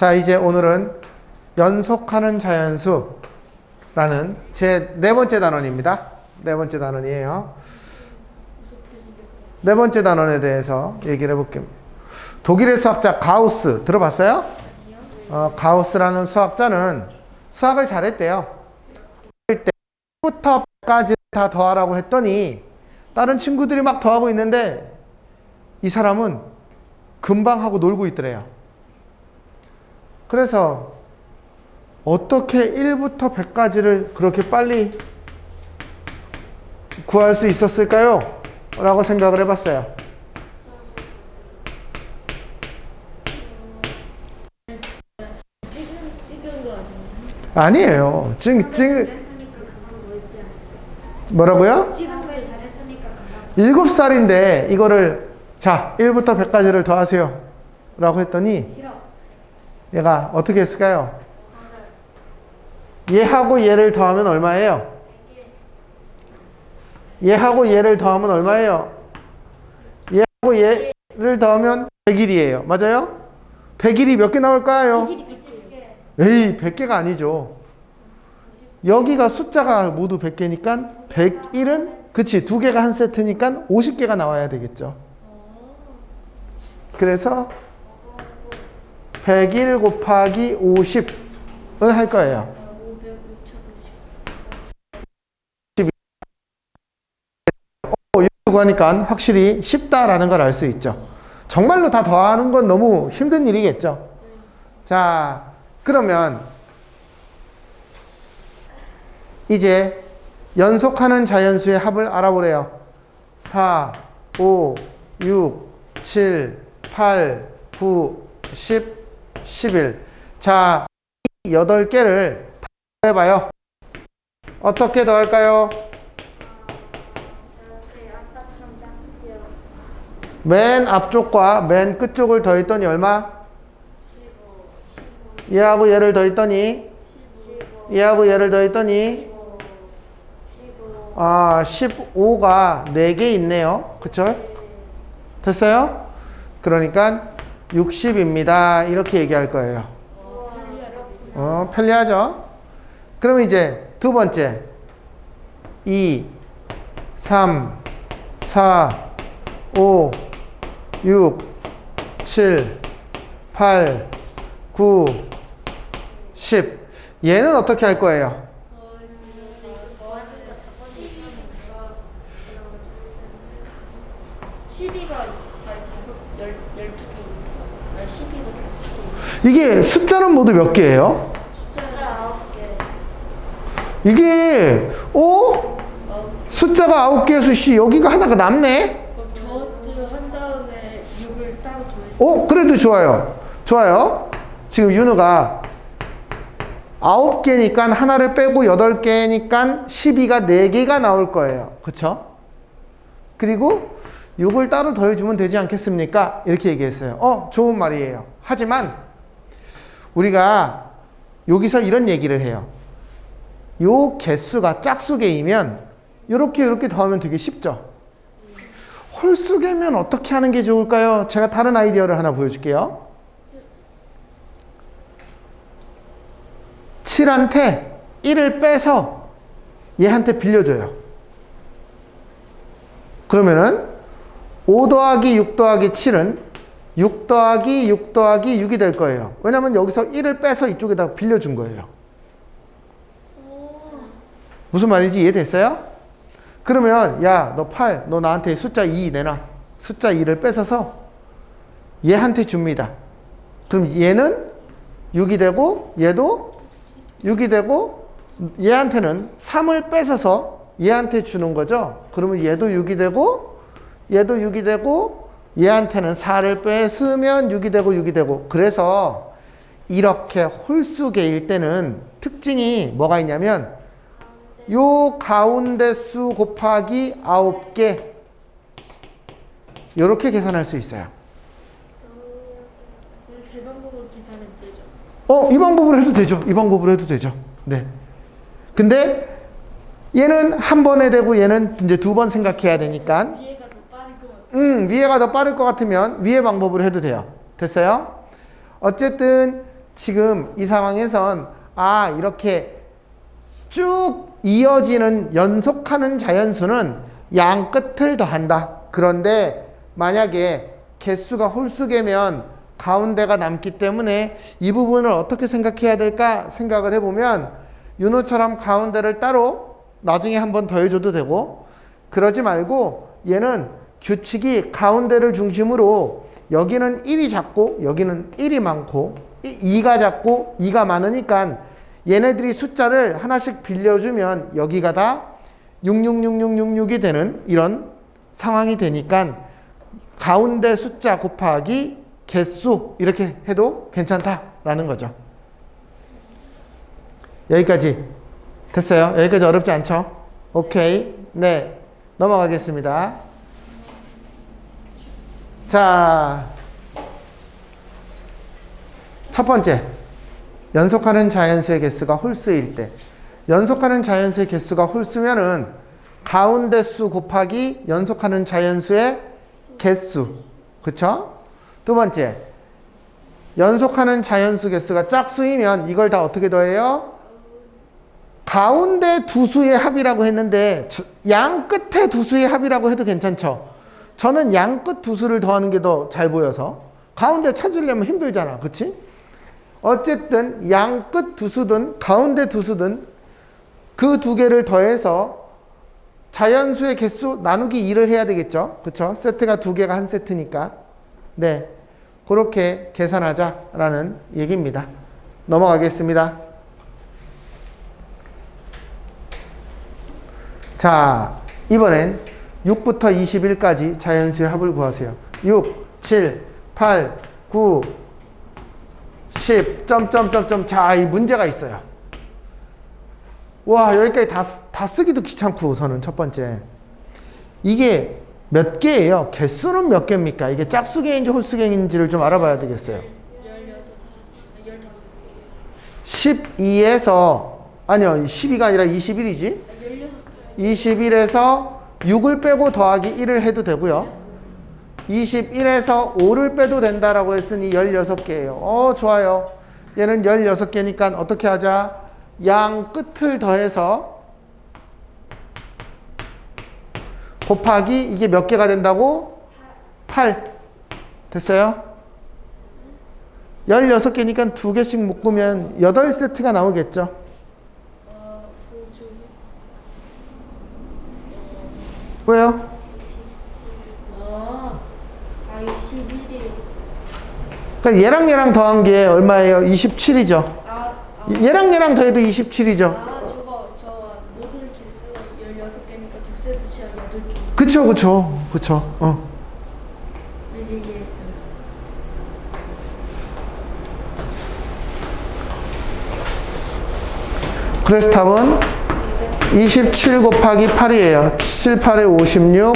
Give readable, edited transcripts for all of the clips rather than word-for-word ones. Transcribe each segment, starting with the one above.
자, 이제 오늘은 연속하는 자연수라는 제 네 번째 단원입니다. 네 번째 단원이에요. 네 번째 단원에 대해서 얘기를 해볼게요. 독일의 수학자 가우스 들어봤어요? 가우스라는 수학자는 수학을 잘했대요. 1부터 100까지 다 더하라고 했더니 다른 친구들이 막 더하고 있는데 이 사람은 금방 하고 놀고 있더래요. 그래서 어떻게 1부터 100까지를 그렇게 빨리 구할 수 있었을까요? 라고 생각을 해봤어요. 찍은 거 아니에요. 뭐라고요? 찍은 걸 잘했으니까 7살인데 이거를 자 1부터 100까지를 더하세요 라고 했더니 싫어. 얘가 어떻게 했을까요? 얘하고 얘를 더하면 얼마예요? 얘하고 얘를 더하면 얼마예요? 얘하고 얘를 더하면 100일이에요. 맞아요? 100일이 몇 개 나올까요? 에이, 100개가 아니죠. 여기가 숫자가 모두 100개니까 101은 그치, 두 개가 한 세트니까 50개가 나와야 되겠죠. 그래서 101 곱하기 50을 할 거예요. 500, 하니까 확실히 쉽다라는 걸 알 수 있죠. 정말로 다 더하는 건 너무 힘든 일이겠죠. 자, 그러면 이제 연속하는 자연수의 합을 알아보래요. 4, 5, 6, 7, 8, 9, 10, 11. 자, 이 8개를 다 해봐요. 어떻게 더할까요? 맨 앞쪽과 맨 끝쪽을 더했더니 얼마? 얘하고 얘를 더했더니 얘하고 얘를 더했더니 15가 4개 있네요. 그쵸? 됐어요? 그러니까 60입니다. 이렇게 얘기할 거예요. 편리하죠? 그러면 이제 두 번째 2, 3, 4, 5, 6, 7, 8, 9, 10. 얘는 어떻게 할 거예요? 이게 숫자는 모두 몇 개예요? 이게 숫자가 9개에서 여기가 하나가 남네? 한 다음에 6을 따로 더해. 그래도 좋아요. 좋아요. 지금 윤우가 9개니까 하나를 빼고 8개니까 12가 4개가 나올 거예요. 그쵸? 그리고 6을 따로 더해주면 되지 않겠습니까? 이렇게 얘기했어요. 좋은 말이에요. 하지만 우리가 여기서 이런 얘기를 해요. 요 개수가 짝수개이면 이렇게 더하면 되게 쉽죠? 홀수개면 어떻게 하는 게 좋을까요? 제가 다른 아이디어를 하나 보여줄게요. 7한테 1을 빼서 얘한테 빌려줘요. 그러면은 5 더하기 6 더하기 7은 6 더하기 6 더하기 6이 될 거예요. 왜냐면 여기서 1을 빼서 이쪽에다 빌려준 거예요. 무슨 말인지 이해됐어요? 그러면 야, 너 8, 너 나한테 숫자 2 내놔. 숫자 2를 뺏어서 얘한테 줍니다. 그럼 얘는 6이 되고 얘도 6이 되고 얘한테는 3을 뺏어서 얘한테 주는 거죠. 그러면 얘도 6이 되고 얘도 6이 되고 얘한테는 4를 뺏으면 6이 되고 6이 되고. 그래서 이렇게 홀수개일 때는 특징이 뭐가 있냐면 요 가운데 수 곱하기 9개 이렇게 계산할 수 있어요. 그 방법으로 계산해도 되죠? 이 방법으로 해도 되죠. 이 방법으로 해도 되죠. 네. 근데 얘는 한 번에 되고 얘는 이제 2번 생각해야 되니까 위에가 더 빠를 것 같아요. 위에가 더 빠를 것 같으면 위의 방법으로 해도 돼요. 됐어요? 어쨌든 지금 이 상황에선 이렇게 쭉 이어지는 연속하는 자연수는 양 끝을 더한다. 그런데 만약에 개수가 홀수개면 가운데가 남기 때문에 이 부분을 어떻게 생각해야 될까 생각을 해보면 윤호처럼 가운데를 따로 나중에 한번 더해줘도 되고, 그러지 말고 얘는 규칙이 가운데를 중심으로 여기는 1이 작고 여기는 1이 많고 2가 작고 2가 많으니까 얘네들이 숫자를 하나씩 빌려주면 여기가 다 66666이 되는 이런 상황이 되니까 가운데 숫자 곱하기 개수 이렇게 해도 괜찮다라는 거죠. 여기까지 됐어요? 여기까지 어렵지 않죠? 오케이. 네, 넘어가겠습니다. 자, 첫 번째, 연속하는 자연수의 개수가 홀수일 때. 연속하는 자연수의 개수가 홀수면은 가운데 수 곱하기 연속하는 자연수의 개수. 그쵸? 두 번째, 연속하는 자연수 개수가 짝수이면 이걸 다 어떻게 더해요? 가운데 두 수의 합이라고 했는데 양 끝에 두 수의 합이라고 해도 괜찮죠? 저는 양 끝 두 수를 더하는 게 더 잘 보여서. 가운데 찾으려면 힘들잖아. 그치? 어쨌든 양 끝 두 수든 가운데 두 수든 그 두 개를 더해서 자연수의 개수 나누기 2를 해야 되겠죠? 그쵸? 세트가 두 개가 한 세트니까. 네, 그렇게 계산하자라는 얘기입니다. 넘어가겠습니다. 자, 이번엔 6부터 21까지 자연수의 합을 구하세요. 6, 7, 8, 9, 10, 점점점점. 자, 이 문제가 있어요. 와, 여기까지 다 쓰기도 귀찮고 우선은 첫 번째. 이게 몇 개예요? 개수는 몇 개입니까? 이게 짝수개인지 홀수개인지를 좀 알아봐야 되겠어요. 12에서, 아니요, 12가 아니라 21이지? 21에서 6을 빼고 더하기 1을 해도 되고요. 21에서 5를 빼도 된다라고 했으니 16개예요. 좋아요. 얘는 16개니까 어떻게 하자? 양 끝을 더해서 곱하기 이게 몇 개가 된다고? 8. 됐어요? 16개니까 2개씩 묶으면 8세트가 나오겠죠? 왜요? 21이. 그러니까 얘랑 더한 게 얼마예요? 27이죠? 얘랑 더해도 27이죠? 저 모든 개수가 16개니까 두 세트씩 8개. 그쵸. 이제 이해했어요. 그래서 답은 27 곱하기 8이에요. 7, 8에 56,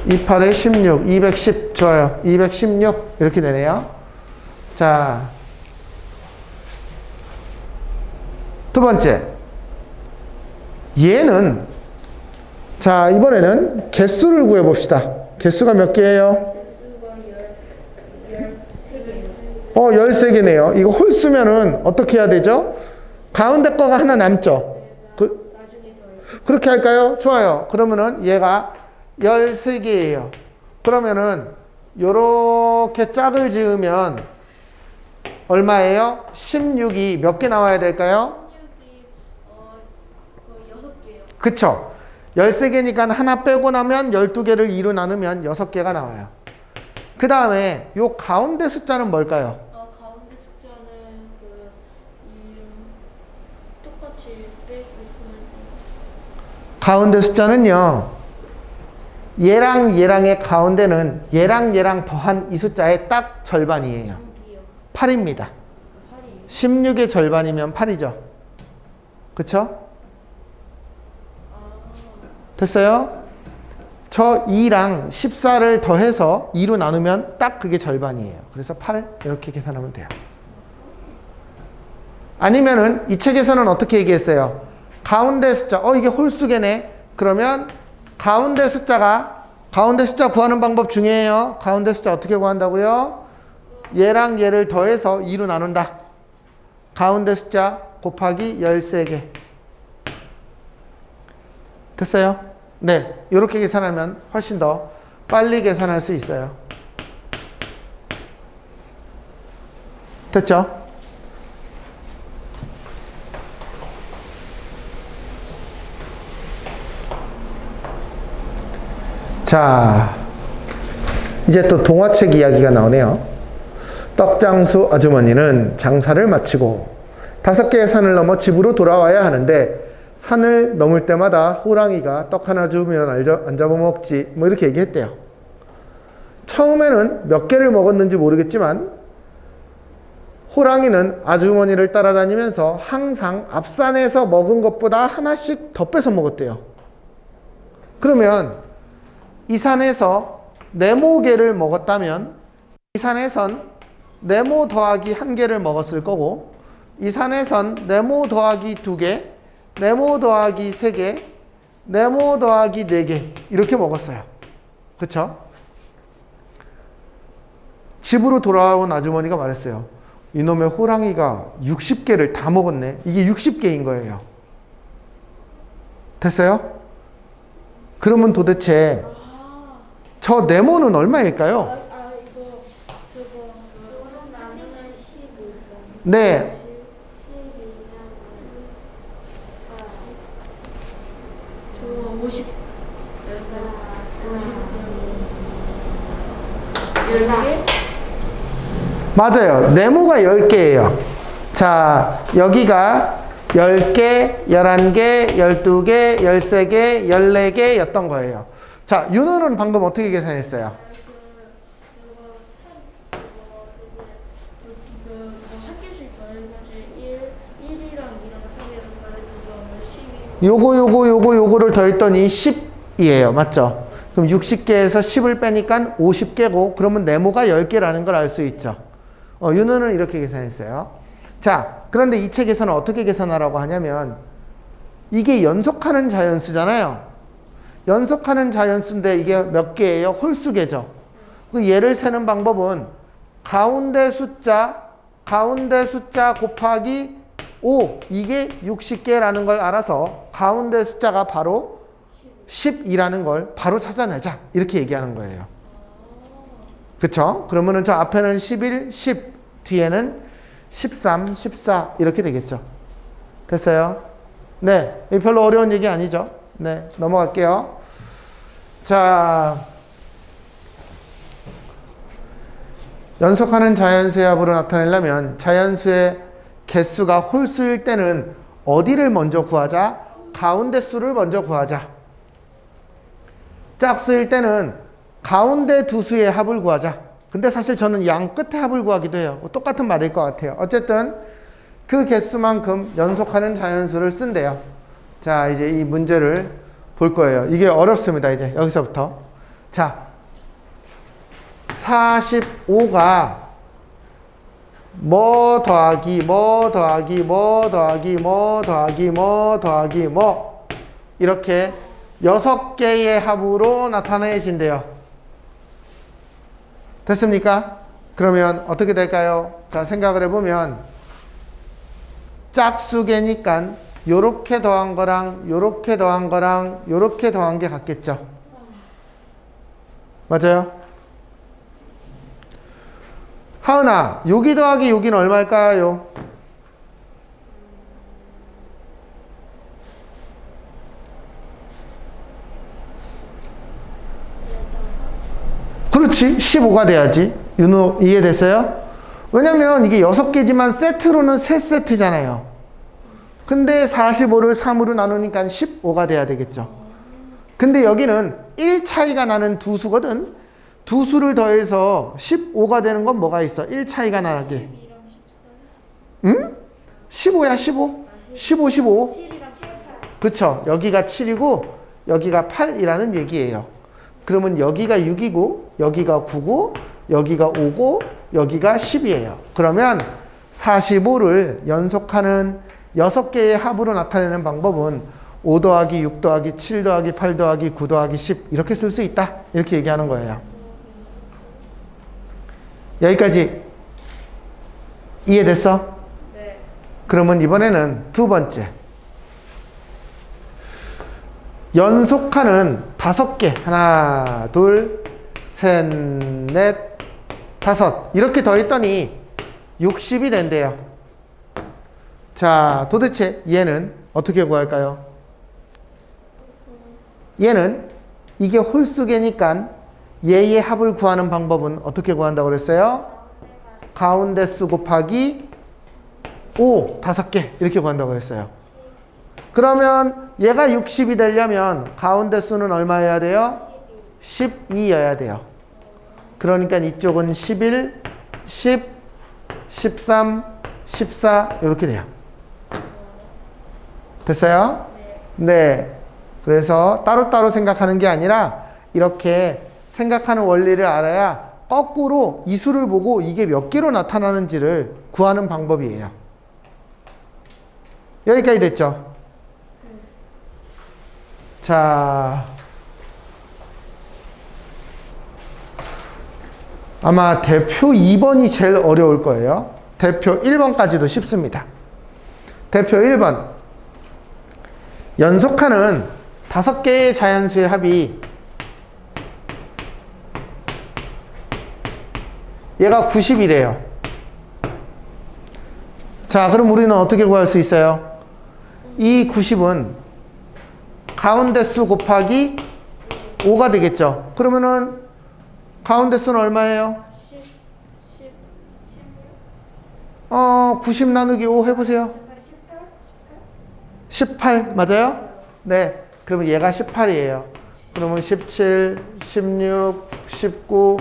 2, 8에 16, 210. 좋아요. 216 이렇게 되네요. 자, 두 번째, 얘는 자 이번에는 개수를 구해봅시다. 개수가 몇 개예요? 개수가 13개예요. 13개네요. 이거 홀수면은 어떻게 해야 되죠? 가운데 거가 하나 남죠? 나중에 더해요. 그렇게 할까요? 좋아요. 그러면은 얘가 13개예요. 그러면은 요렇게 짝을 지으면 얼마예요? 16이 몇 개 나와야 될까요? 6개요. 그쵸? 13개니까 하나 빼고 나면 12개를 2로 나누면 6개가 나와요. 그 다음에 요 가운데 숫자는 뭘까요? 가운데 숫자는 똑같이 빼고 가운데 숫자는요, 얘랑의 가운데는 얘랑 더한 이 숫자의 딱 절반이에요. 6이요. 8입니다. 8이에요. 16의 절반이면 8이죠. 그쵸? 됐어요? 저 2랑 14를 더해서 2로 나누면 딱 그게 절반이에요. 그래서 8을 이렇게 계산하면 돼요. 아니면은 이 책에서는 어떻게 얘기했어요? 가운데 숫자, 이게 홀수개네. 그러면 가운데 숫자 구하는 방법 중요해요. 가운데 숫자 어떻게 구한다고요? 얘랑 얘를 더해서 2로 나눈다. 가운데 숫자 곱하기 13개. 됐어요? 네, 이렇게 계산하면 훨씬 더 빨리 계산할 수 있어요. 됐죠? 자, 이제 또 동화책 이야기가 나오네요. 떡장수 아주머니는 장사를 마치고 5개의 산을 넘어 집으로 돌아와야 하는데 산을 넘을 때마다 호랑이가 떡 하나 주면 안 잡아먹지 뭐 이렇게 얘기했대요. 처음에는 몇 개를 먹었는지 모르겠지만 호랑이는 아주머니를 따라다니면서 항상 앞산에서 먹은 것보다 하나씩 더 뺏어 먹었대요. 그러면 이 산에서 네모 개를 먹었다면 이 산에선 네모 더하기 1개를 먹었을 거고 이 산에선 네모 더하기 2개, 네모 더하기 3개, 네모 더하기 4개 이렇게 먹었어요. 그쵸? 집으로 돌아온 아주머니가 말했어요. 이놈의 호랑이가 60개를 다 먹었네. 이게 60개인 거예요. 됐어요? 그러면 도대체 저 네모는 얼마일까요? 이거 그거는 나누면 12점. 네. 12면 50. 10개? 맞아요. 네모가 10개예요. 자, 여기가 10개, 11개, 12개, 13개, 14개 였던 거예요. 자, 윤호는 방금 어떻게 계산했어요? 한 개씩 더해가지고 1이랑 2랑 3이랑 4를 더하면 12. 요거를 더했더니 10이에요. 맞죠? 그럼 60개에서 10을 빼니까 50개고 그러면 네모가 10개라는 걸 알 수 있죠. 윤호는 이렇게 계산했어요. 자, 그런데 이 책에서는 어떻게 계산하라고 하냐면 이게 연속하는 자연수잖아요. 연속하는 자연수인데 이게 몇 개예요? 홀수개죠. 얘를 세는 방법은 가운데 숫자 곱하기 5 이게 60개라는 걸 알아서 가운데 숫자가 바로 10이라는 걸 바로 찾아내자 이렇게 얘기하는 거예요. 그쵸? 그러면은 저 앞에는 11, 10 뒤에는 13, 14 이렇게 되겠죠. 됐어요? 네, 별로 어려운 얘기 아니죠? 네, 넘어갈게요. 자, 연속하는 자연수의 합으로 나타내려면 자연수의 개수가 홀수일 때는 어디를 먼저 구하자? 가운데 수를 먼저 구하자. 짝수일 때는 가운데 두 수의 합을 구하자. 근데 사실 저는 양 끝에 합을 구하기도 해요. 똑같은 말일 것 같아요. 어쨌든 그 개수만큼 연속하는 자연수를 쓴대요. 자, 이제 이 문제를 볼 거예요. 이게 어렵습니다. 이제 여기서부터. 자, 45가 뭐 더하기 뭐 더하기 뭐 더하기 뭐 더하기 뭐 더하기 뭐 이렇게 6개의 합으로 나타내진대요. 됐습니까? 그러면 어떻게 될까요? 자, 생각을 해보면 짝수개니까 요렇게 더한 거랑 요렇게 더한 거랑 요렇게 더한 게 같겠죠. 맞아요? 하은아, 여기 더하기 여기는 얼마일까요? 그렇지. 15가 돼야지. 윤호 이해됐어요? 왜냐면 이게 6개지만 세트로는 3세트잖아요. 근데 45를 3으로 나누니까 15가 돼야 되겠죠. 근데 여기는 1 차이가 나는 두 수거든. 두 수를 더해서 15가 되는 건 뭐가 있어? 1 차이가 나게. 12랑 14. 응? 15야 15. 15, 15. 7이랑 7, 8. 그쵸. 여기가 7이고 여기가 8이라는 얘기예요. 그러면 여기가 6이고 여기가 9고 여기가 5고 여기가 10이에요. 그러면 45를 연속하는 6개의 합으로 나타내는 방법은 5 더하기 6 더하기 7 더하기 8 더하기 9 더하기 10 이렇게 쓸 수 있다. 이렇게 얘기하는 거예요. 여기까지 이해됐어? 네. 그러면 이번에는 두 번째. 연속하는 5개. 하나, 둘, 셋, 넷, 다섯. 이렇게 더했더니 60이 된대요. 자, 도대체 얘는 어떻게 구할까요? 얘는 이게 홀수계니까 얘의 합을 구하는 방법은 어떻게 구한다고 그랬어요? 가운데수 곱하기 5, 5개 이렇게 구한다고 했어요. 그러면 얘가 60이 되려면 가운데수는 얼마여야 돼요? 12여야 돼요. 그러니까 이쪽은 11, 10, 13, 14 이렇게 돼요. 됐어요? 네. 그래서 따로따로 생각하는 게 아니라 이렇게 생각하는 원리를 알아야 거꾸로 이 수를 보고 이게 몇 개로 나타나는지를 구하는 방법이에요. 여기까지 됐죠? 자, 아마 대표 2번이 제일 어려울 거예요. 대표 1번까지도 쉽습니다. 대표 1번. 연속하는 5개의 자연수의 합이 얘가 90이래요. 자, 그럼 우리는 어떻게 구할 수 있어요? 이 90은 가운데 수 곱하기 5가 되겠죠. 그러면은 가운데 수는 얼마예요? 90 나누기 5 해보세요. 18 맞아요? 네. 그러면 얘가 18이에요. 그러면 17, 16, 19,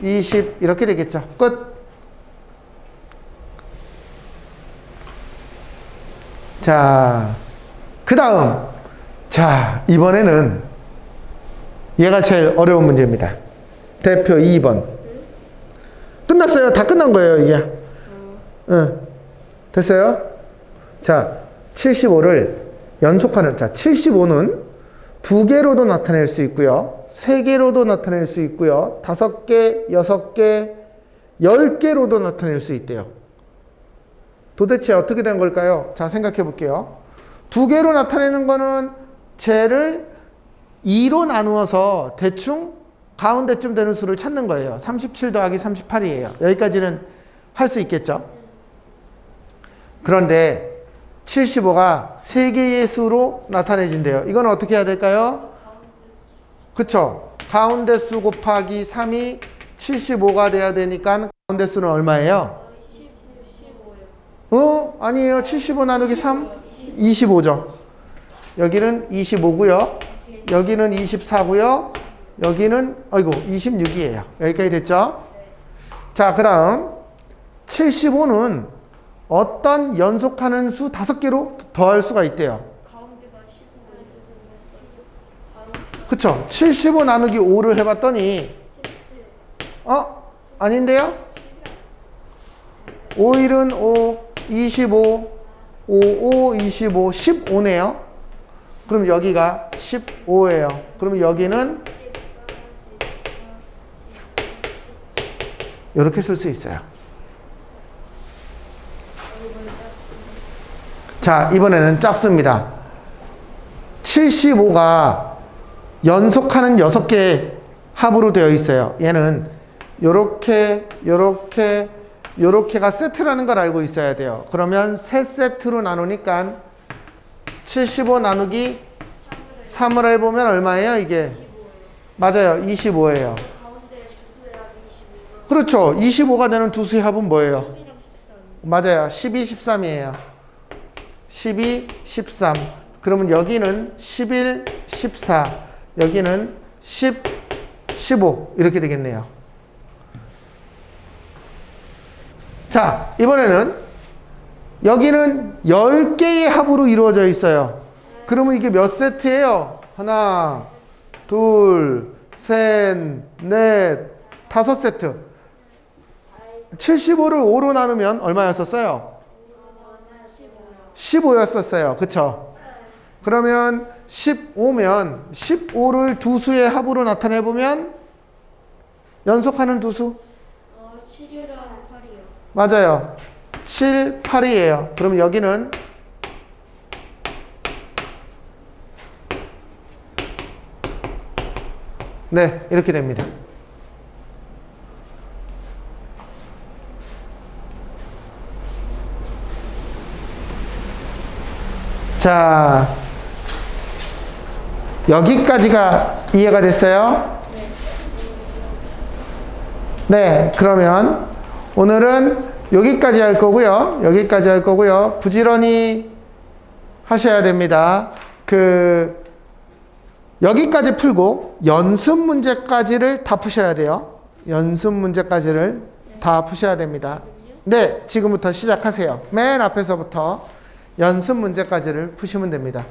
20 이렇게 되겠죠. 끝. 자, 그 다음. 자, 이번에는 얘가 제일 어려운 문제입니다. 대표 2번. 끝났어요. 다 끝난 거예요, 이게. 응. 됐어요? 자, 75를 연속하는, 자, 75는 2개로도 나타낼 수 있고요. 3개로도 나타낼 수 있고요. 5개, 6개, 10개로도 나타낼 수 있대요. 도대체 어떻게 된 걸까요? 자, 생각해 볼게요. 2개로 나타내는 거는 쟤를 2로 나누어서 대충 가운데쯤 되는 수를 찾는 거예요. 37 더하기 38이에요. 여기까지는 할 수 있겠죠? 그런데 75가 3개의 수로 나타내진대요. 이건 어떻게 해야 될까요? 그쵸? 가운데 수 곱하기 3이 75가 돼야 되니까 가운데 수는 얼마예요? 15요. 아니에요. 75 나누기 3? 25죠. 여기는 25고요. 여기는 24고요. 여기는 26이에요. 여기까지 됐죠? 자, 그 다음 75는 어떤 연속하는 수 5개로 더할 수가 있대요. 그쵸? 75 나누기 5를 해봤더니 아닌데요? 5일은 5, 25, 5, 5, 25, 15네요. 그럼 여기가 15예요. 그럼 여기는 이렇게 쓸 수 있어요. 자, 이번에는 작습니다. 75가 연속하는 6개의 합으로 되어 있어요. 얘는 요렇게가 세트라는 걸 알고 있어야 돼요. 그러면 3세트로 나누니까 75 나누기 3을 해보면 얼마예요, 이게? 맞아요. 25예요. 그렇죠. 25가 되는 두 수의 합은 뭐예요? 맞아요. 12, 13이에요. 12, 13. 그러면 여기는 11, 14. 여기는 10, 15. 이렇게 되겠네요. 자, 이번에는 여기는 10개의 합으로 이루어져 있어요. 그러면 이게 몇 세트예요? 하나, 둘, 셋, 넷, 5세트. 75를 5로 나누면 얼마였었어요? 15였었어요. 그쵸? 그러면 15면 15를 두 수의 합으로 나타내보면 연속하는 두 수? 7이랑 8이요. 맞아요. 7, 8이에요. 그럼 여기는 네, 이렇게 됩니다. 자, 여기까지가 이해가 됐어요? 네, 그러면 오늘은 여기까지 할 거고요. 여기까지 할 거고요. 부지런히 하셔야 됩니다. 여기까지 풀고 연습 문제까지를 다 푸셔야 돼요. 연습 문제까지를 다 푸셔야 됩니다. 네, 지금부터 시작하세요. 맨 앞에서부터 연습 문제까지를 푸시면 됩니다.